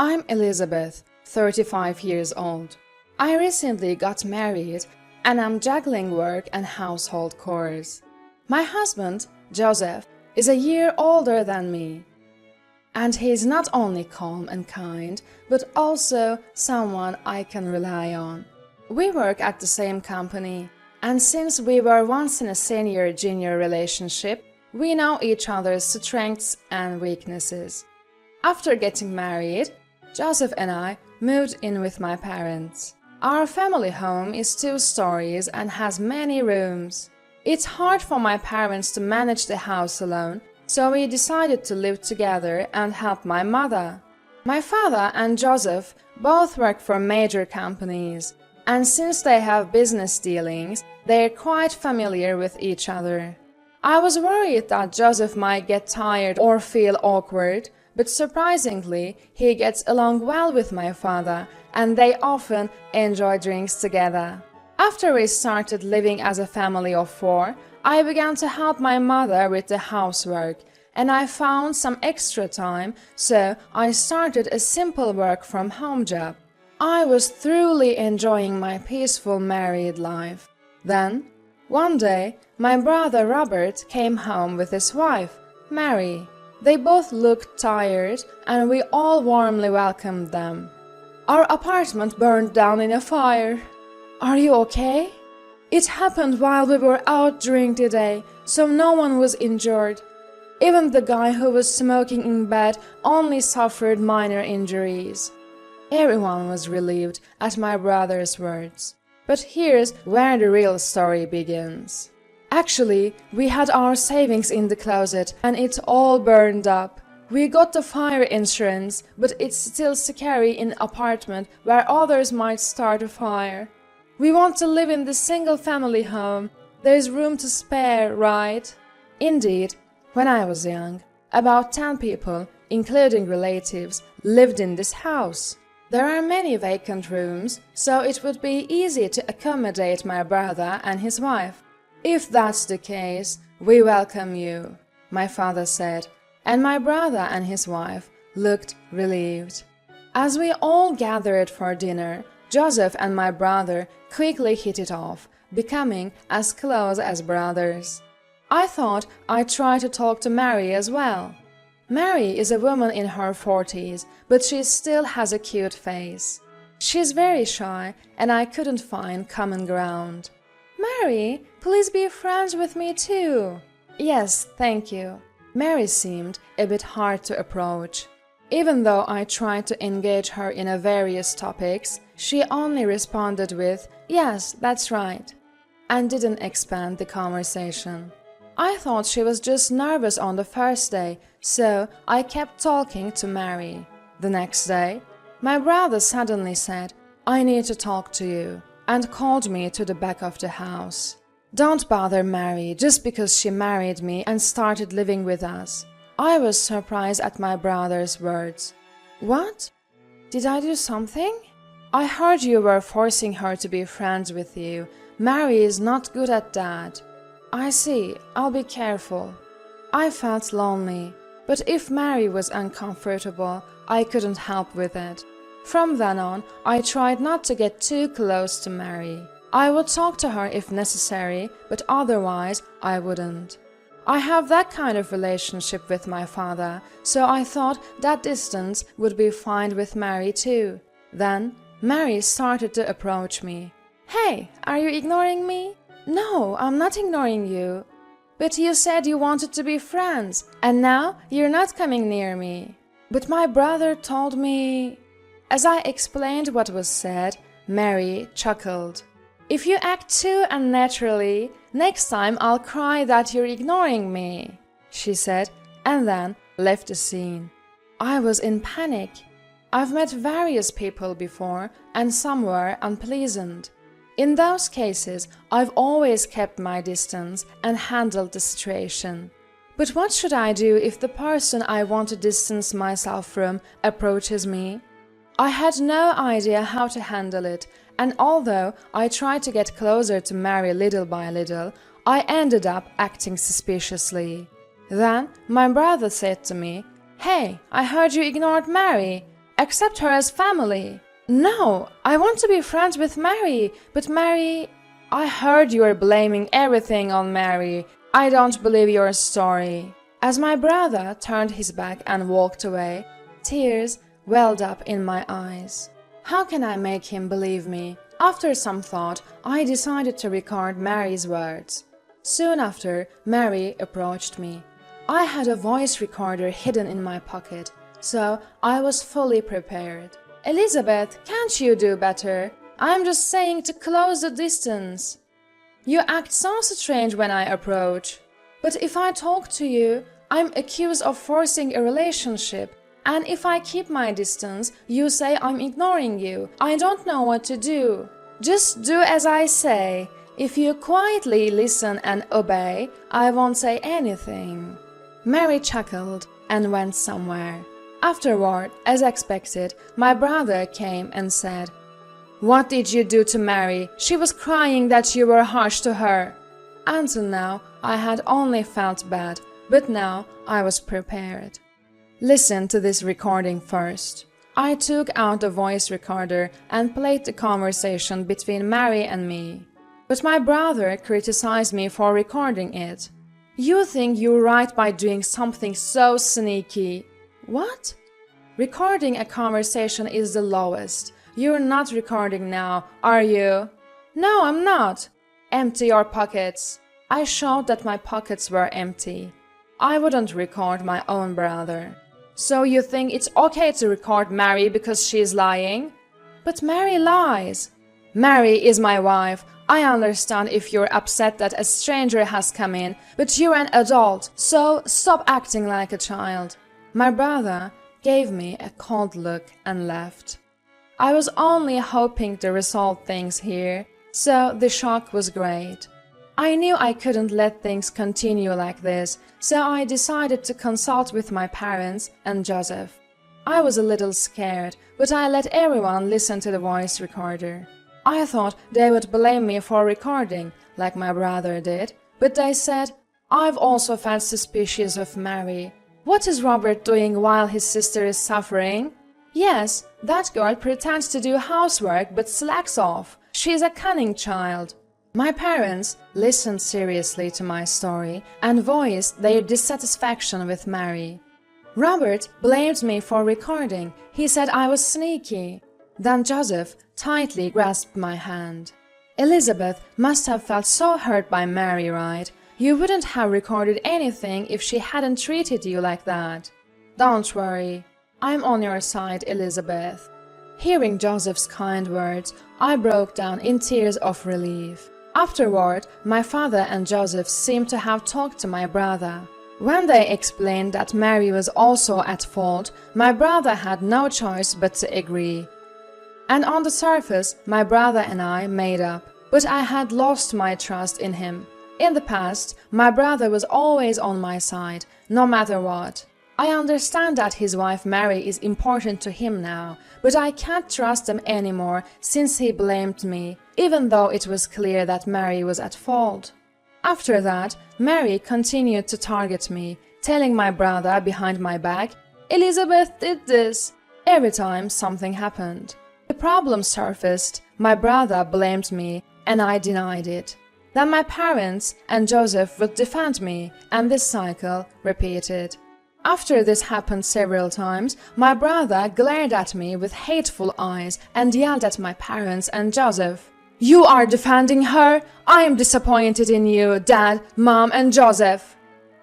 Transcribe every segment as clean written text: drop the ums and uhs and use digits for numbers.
I'm Elizabeth, 35 years old. I recently got married and I'm juggling work and household chores. My husband, Joseph, is a year older than me. And he's not only calm and kind, but also someone I can rely on. We work at the same company, and since we were once in a senior-junior relationship, we know each other's strengths and weaknesses. After getting married, Joseph and I moved in with my parents. Our family home is 2 stories and has many rooms. It's hard for my parents to manage the house alone, so we decided to live together and help my mother. My father and Joseph both work for major companies, and since they have business dealings, they're quite familiar with each other. I was worried that Joseph might get tired or feel awkward, but surprisingly, he gets along well with my father, and they often enjoy drinks together. After we started living as a family of 4, I began to help my mother with the housework, and I found some extra time, so I started a simple work-from-home job. I was thoroughly enjoying my peaceful married life. Then, one day, my brother Robert came home with his wife, Mary. They both looked tired, and we all warmly welcomed them. Our apartment burned down in a fire. Are you okay? It happened while we were out during the day, so no one was injured. Even the guy who was smoking in bed only suffered minor injuries. Everyone was relieved at my brother's words. But here's where the real story begins. Actually, we had our savings in the closet and it all burned up. We got the fire insurance, but it's still scary in an apartment where others might start a fire. We want to live in the single-family home. There's room to spare, right? Indeed, when I was young, about 10 people, including relatives, lived in this house. There are many vacant rooms, so it would be easy to accommodate my brother and his wife. If that's the case, we welcome you, my father said, and my brother and his wife looked relieved. As we all gathered for dinner, Joseph and my brother quickly hit it off, becoming as close as brothers. I thought I'd try to talk to Mary as well. Mary is a woman in her 40s, but she still has a cute face. She's very shy, and I couldn't find common ground. Mary, please be friends with me too. Yes, thank you. Mary seemed a bit hard to approach. Even though I tried to engage her in various topics, she only responded with, "Yes, that's right," and didn't expand the conversation. I thought she was just nervous on the first day, so I kept talking to Mary. The next day, my brother suddenly said, "I need to talk to you," and called me to the back of the house. Don't bother Mary just because she married me and started living with us. I was surprised at my brother's words. What? Did I do something? I heard you were forcing her to be friends with you. Mary is not good at that. I see, I'll be careful. I felt lonely, but if Mary was uncomfortable, I couldn't help with it. From then on, I tried not to get too close to Mary. I would talk to her if necessary, but otherwise I wouldn't. I have that kind of relationship with my father, so I thought that distance would be fine with Mary too. Then Mary started to approach me. Hey, are you ignoring me? No, I'm not ignoring you. But you said you wanted to be friends, and now you're not coming near me. But my brother told me... As I explained what was said, Mary chuckled. If you act too unnaturally, next time I'll cry that you're ignoring me, she said, and then left the scene. I was in panic. I've met various people before, and some were unpleasant. In those cases, I've always kept my distance and handled the situation. But what should I do if the person I want to distance myself from approaches me? I had no idea how to handle it, and although I tried to get closer to Mary little by little, I ended up acting suspiciously. Then my brother said to me, "Hey, I heard you ignored Mary. accept her as family. No, I want to be friends with Mary, but Mary... I heard you are blaming everything on Mary. I don't believe your story. As my brother turned his back and walked away, tears welled up in my eyes. How can I make him believe me? After some thought, I decided to record Mary's words. Soon after, Mary approached me. I had a voice recorder hidden in my pocket, so I was fully prepared. Elizabeth, can't you do better? I'm just saying to close the distance. You act so strange when I approach. But if I talk to you, I'm accused of forcing a relationship. And if I keep my distance, you say I'm ignoring you. I don't know what to do. Just do as I say. If you quietly listen and obey, I won't say anything. Mary chuckled and went somewhere. Afterward, as expected, my brother came and said, "What did you do to Mary? She was crying that you were harsh to her." Until now, I had only felt bad, but now I was prepared. Listen to this recording first. I took out the voice recorder and played the conversation between Mary and me. But my brother criticized me for recording it. You think you're right by doing something so sneaky. What? Recording a conversation is the lowest. You're not recording now, are you? No, I'm not. Empty your pockets. I showed that my pockets were empty. I wouldn't record my own brother. So you think it's okay to record Mary because she's lying? But Mary lies. Mary is my wife. I understand if you're upset that a stranger has come in, but you're an adult, so stop acting like a child. My brother gave me a cold look and left. I was only hoping to resolve things here, so the shock was great. I knew I couldn't let things continue like this, so I decided to consult with my parents and Joseph. I was a little scared, but I let everyone listen to the voice recorder. I thought they would blame me for recording, like my brother did, but they said, "I've also felt suspicious of Mary. What is Robert doing while his sister is suffering? Yes, that girl pretends to do housework but slacks off. She's a cunning child." My parents listened seriously to my story and voiced their dissatisfaction with Mary. Robert blamed me for recording. He said I was sneaky. Then Joseph tightly grasped my hand. "Elizabeth must have felt so hurt by Mary, right? You wouldn't have recorded anything if she hadn't treated you like that. Don't worry. I'm on your side, Elizabeth." Hearing Joseph's kind words, I broke down in tears of relief. Afterward, my father and Joseph seemed to have talked to my brother. When they explained that Mary was also at fault, my brother had no choice but to agree. And on the surface, my brother and I made up, but I had lost my trust in him. In the past, my brother was always on my side, no matter what. I understand that his wife Mary is important to him now, but I can't trust him anymore since he blamed me, even though it was clear that Mary was at fault. After that, Mary continued to target me, telling my brother behind my back, "Elizabeth did this," every time something happened. The problem surfaced, my brother blamed me, and I denied it. Then my parents and Joseph would defend me, and this cycle repeated. After this happened several times, my brother glared at me with hateful eyes and yelled at my parents and Joseph. "You are defending her? I am disappointed in you, Dad, Mom, and Joseph."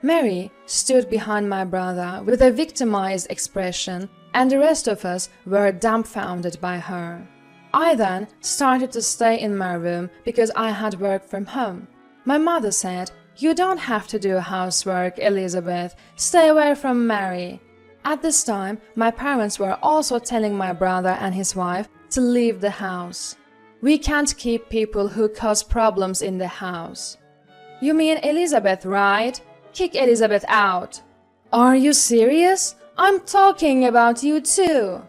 Mary stood behind my brother with a victimized expression, and the rest of us were dumbfounded by her. I then started to stay in my room because I had work from home. My mother said, "You don't have to do housework, Elizabeth. Stay away from Mary." At this time, my parents were also telling my brother and his wife to leave the house. "We can't keep people who cause problems in the house." "You mean Elizabeth, right? Kick Elizabeth out." "Are you serious? I'm talking about you too.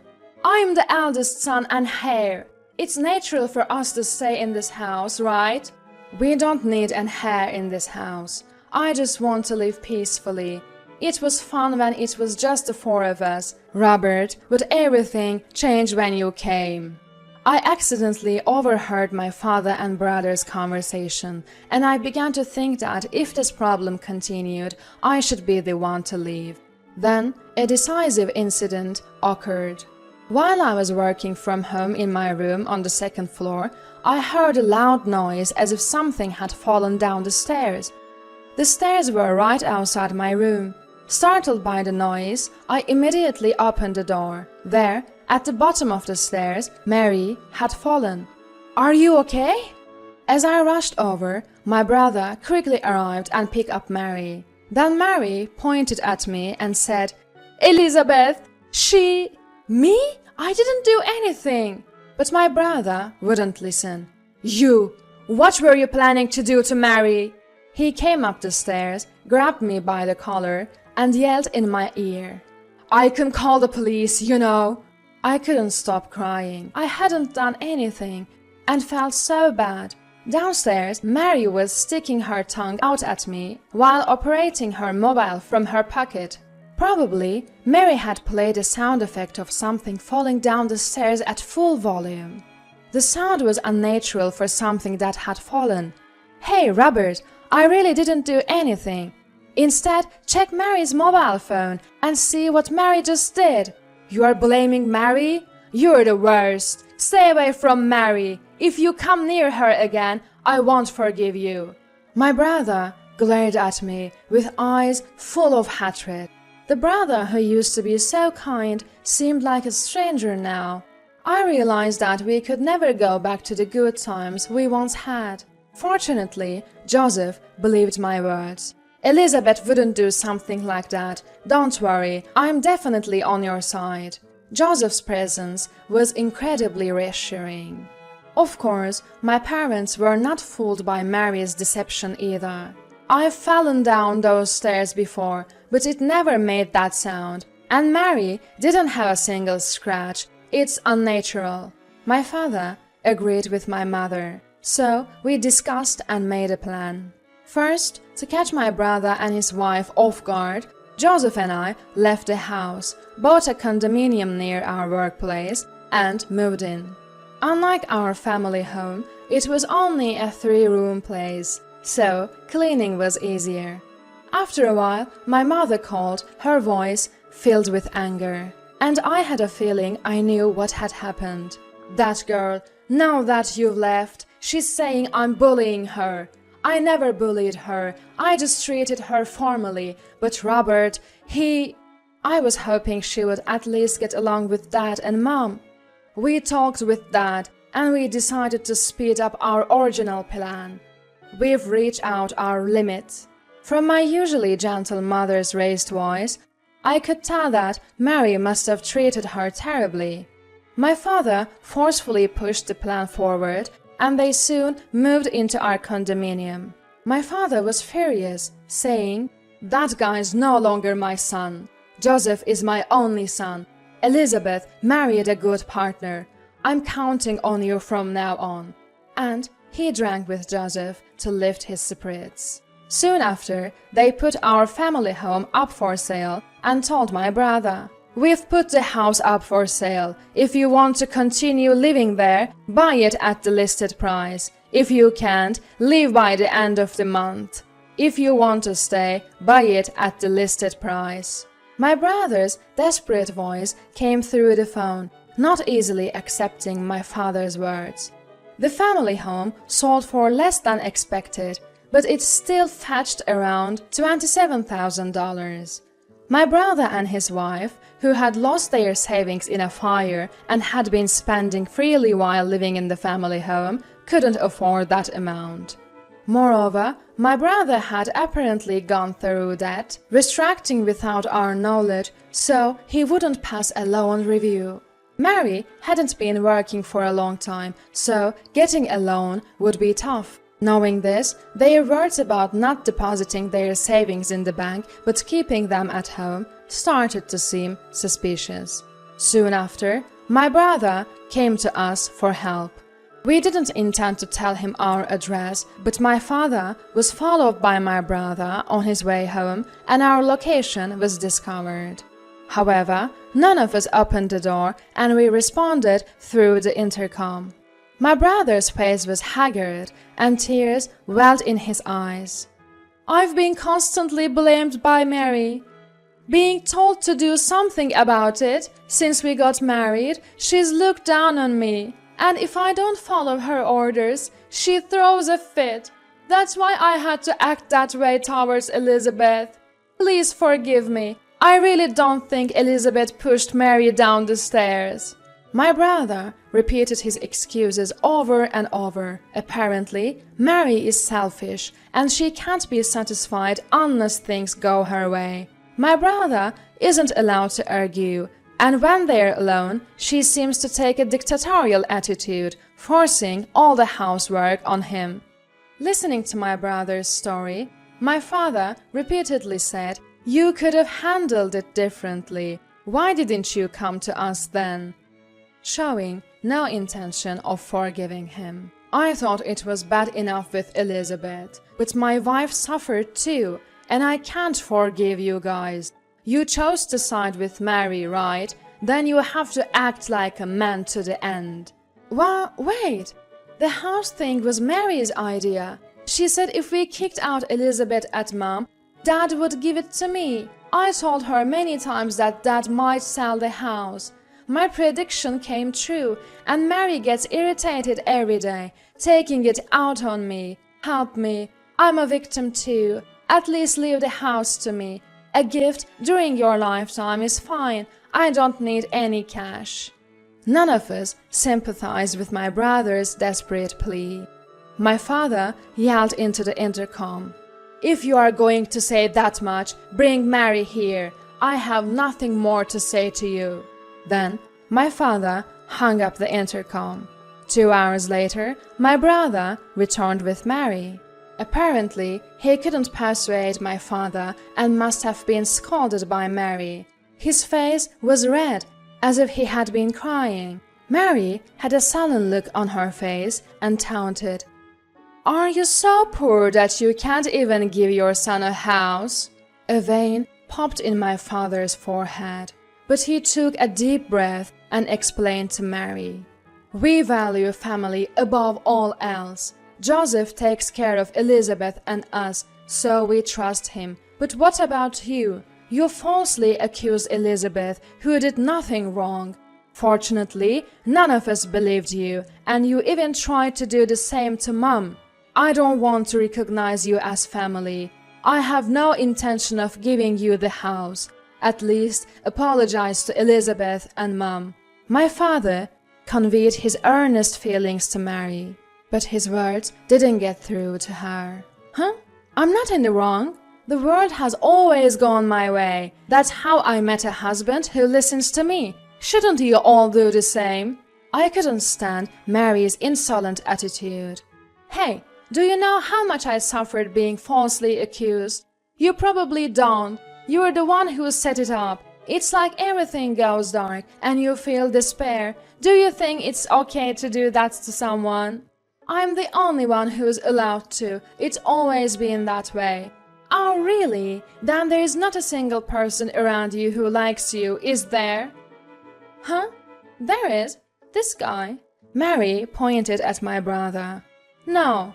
I'm the eldest son and heir. It's natural for us to stay in this house, right?" "We don't need an heir in this house. I just want to live peacefully. It was fun when it was just the four of us, Robert, but everything changed when you came. I accidentally overheard my father and brother's conversation, and I began to think that if this problem continued, I should be the one to leave. Then, a decisive incident occurred. While I was working from home in my room on the second floor, I heard a loud noise as if something had fallen down the stairs. The stairs were right outside my room. Startled by the noise, I immediately opened the door. There, at the bottom of the stairs, Mary had fallen. "Are you okay?" As I rushed over, my brother quickly arrived and picked up Mary. Then Mary pointed at me and said, "Elizabeth, Me? I didn't do anything." But my brother wouldn't listen. What were you planning to do to Mary?" He came up the stairs, grabbed me by the collar, and yelled in my ear, "I can call the police, you know." I couldn't stop crying. I hadn't done anything, and felt so bad. Downstairs, Mary was sticking her tongue out at me while operating her mobile from her pocket. Probably, Mary had played a sound effect of something falling down the stairs at full volume. The sound was unnatural for something that had fallen. "Hey, Robert, I really didn't do anything. Instead, check Mary's mobile phone and see what Mary just did." "You are blaming Mary? You're the worst. Stay away from Mary. If you come near her again, I won't forgive you." My brother glared at me with eyes full of hatred. The brother who used to be so kind seemed like a stranger now. I realized that we could never go back to the good times we once had. Fortunately, Joseph believed my words. "Elizabeth wouldn't do something like that. Don't worry, I'm definitely on your side." Joseph's presence was incredibly reassuring. Of course, my parents were not fooled by Mary's deception either. I've fallen down those stairs before, but it never made that sound. And Mary didn't have a single scratch. It's unnatural. My father agreed with my mother. So we discussed and made a plan. First, to catch my brother and his wife off guard, Joseph and I left the house, bought a condominium near our workplace, and moved in. Unlike our family home, it was only a 3-room place, so cleaning was easier. After a while, my mother called, her voice filled with anger, and I had a feeling I knew what had happened. "That girl, now that you've left, she's saying I'm bullying her. I never bullied her, I just treated her formally, but Robert, I was hoping she would at least get along with Dad and Mom. We talked with Dad, and we decided to speed up our original plan. We've reached out our limit." From my usually gentle mother's raised voice, I could tell that Mary must have treated her terribly. My father forcefully pushed the plan forward, and they soon moved into our condominium. My father was furious, saying, "That guy's no longer my son. Joseph is my only son. Elizabeth married a good partner. I'm counting on you from now on." And he drank with Joseph to lift his spirits. Soon after, they put our family home up for sale and told my brother, "We've put the house up for sale. If you want to continue living there, buy it at the listed price. If you can't, leave by the end of the month. If you want to stay, buy it at the listed price." My brother's desperate voice came through the phone, not easily accepting my father's words. The family home sold for less than expected, but it still fetched around $27,000. My brother and his wife, who had lost their savings in a fire and had been spending freely while living in the family home, couldn't afford that amount. Moreover, my brother had apparently gone through debt, restricting without our knowledge, so he wouldn't pass a loan review. Mary hadn't been working for a long time, so getting a loan would be tough. Knowing this, their words about not depositing their savings in the bank but keeping them at home started to seem suspicious. Soon after, my brother came to us for help. We didn't intend to tell him our address, but my father was followed by my brother on his way home, and our location was discovered. However, none of us opened the door, and we responded through the intercom. My brother's face was haggard, and tears welled in his eyes. "I've been constantly blamed by Mary. Being told to do something about it. Since we got married, she's looked down on me. And if I don't follow her orders, she throws a fit. That's why I had to act that way towards Elizabeth. Please forgive me. I really don't think Elizabeth pushed Mary down the stairs." My brother repeated his excuses over and over. Apparently, Mary is selfish, and she can't be satisfied unless things go her way. My brother isn't allowed to argue, and when they're alone, she seems to take a dictatorial attitude, forcing all the housework on him. Listening to my brother's story, my father repeatedly said, "You could have handled it differently. Why didn't you come to us then?" Showing no intention of forgiving him. I thought it was bad enough with Elizabeth, but my wife suffered too, and I can't forgive you guys. You chose to side with Mary, right? Then you have to act like a man to the end. Well, wait! The house thing was Mary's idea. She said if we kicked out Elizabeth at Mom, Dad would give it to me. I told her many times that Dad might sell the house. My prediction came true, and Mary gets irritated every day, taking it out on me. Help me. I'm a victim too. At least leave the house to me. A gift during your lifetime is fine. I don't need any cash. None of us sympathized with my brother's desperate plea. My father yelled into the intercom, "If you are going to say that much, bring Mary here. I have nothing more to say to you." Then my father hung up the intercom. 2 hours later, my brother returned with Mary. Apparently, he couldn't persuade my father and must have been scolded by Mary. His face was red, as if he had been crying. Mary had a sullen look on her face and taunted, "Are you so poor that you can't even give your son a house?" A vein popped in my father's forehead, but he took a deep breath and explained to Mary, "We value family above all else. Joseph takes care of Elizabeth and us, so we trust him. But what about you? You falsely accused Elizabeth, who did nothing wrong. Fortunately, none of us believed you, and you even tried to do the same to Mom. I don't want to recognize you as family. I have no intention of giving you the house. At least apologize to Elizabeth and Mom." My father conveyed his earnest feelings to Mary, but his words didn't get through to her. "Huh? I'm not in the wrong. The world has always gone my way. That's how I met a husband who listens to me. Shouldn't you all do the same?" I couldn't stand Mary's insolent attitude. "Hey, do you know how much I suffered being falsely accused? You probably don't. You're the one who set it up. It's like everything goes dark and you feel despair. Do you think it's okay to do that to someone? I'm the only one who's allowed to. It's always been that way." "Oh, really? Then there is not a single person around you who likes you, is there?" "Huh? There is. This guy." Mary pointed at my brother. No,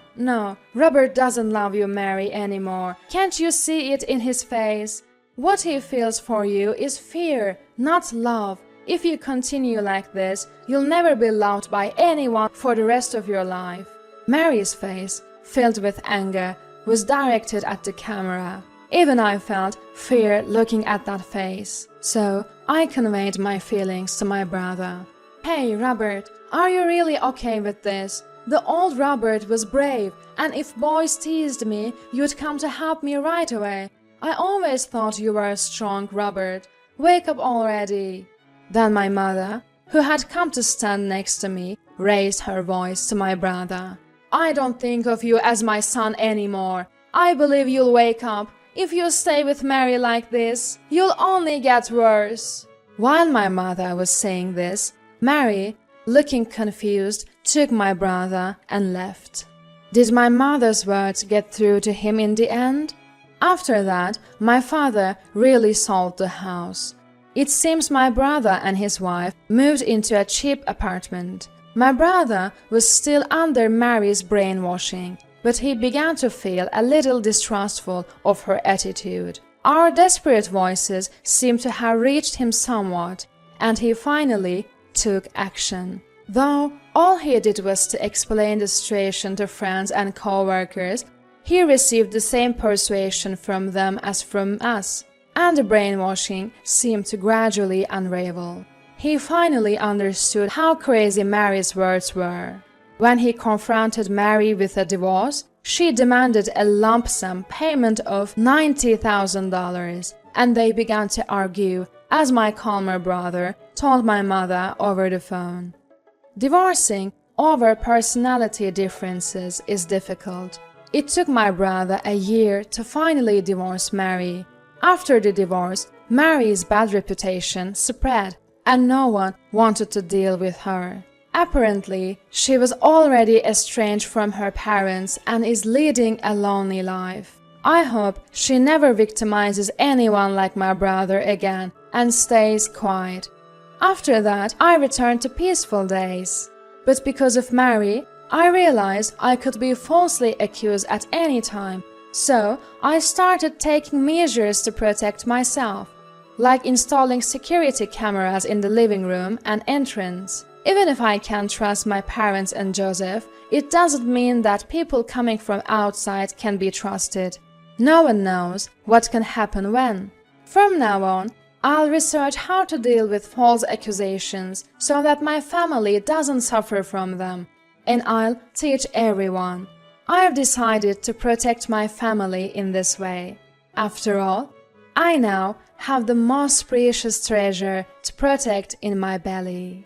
Robert doesn't love you, Mary, anymore. Can't you see it in his face? What he feels for you is fear, not love. If you continue like this, you'll never be loved by anyone for the rest of your life." Mary's face, filled with anger, was directed at the camera. Even I felt fear looking at that face. So I conveyed my feelings to my brother. "Hey, Robert, are you really okay with this? The old Robert was brave, and if boys teased me, you'd come to help me right away. I always thought you were strong, Robert. Wake up already." Then my mother, who had come to stand next to me, raised her voice to my brother. "I don't think of you as my son anymore. I believe you'll wake up. If you stay with Mary like this, you'll only get worse." While my mother was saying this, Mary looking confused, took my brother and left. Did my mother's words get through to him in the end? After that, my father really sold the house. It seems my brother and his wife moved into a cheap apartment. My brother was still under Mary's brainwashing, but he began to feel a little distrustful of her attitude. Our desperate voices seemed to have reached him somewhat, and he finally took action. Though all he did was to explain the situation to friends and co-workers, he received the same persuasion from them as from us, and the brainwashing seemed to gradually unravel. He finally understood how crazy Mary's words were. When he confronted Mary with a divorce, she demanded a lump sum payment of $90,000, and they began to argue, as my calmer brother told my mother over the phone. Divorcing over personality differences is difficult. It took my brother a year to finally divorce Mary. After the divorce, Mary's bad reputation spread, and no one wanted to deal with her. Apparently, she was already estranged from her parents and is leading a lonely life. I hope she never victimizes anyone like my brother again and stays quiet. After that, I returned to peaceful days. But because of Mary, I realized I could be falsely accused at any time, so I started taking measures to protect myself, like installing security cameras in the living room and entrance. Even if I can't trust my parents and Joseph, it doesn't mean that people coming from outside can be trusted. No one knows what can happen when. From now on, I'll research how to deal with false accusations so that my family doesn't suffer from them, and I'll teach everyone. I've decided to protect my family in this way. After all, I now have the most precious treasure to protect in my belly.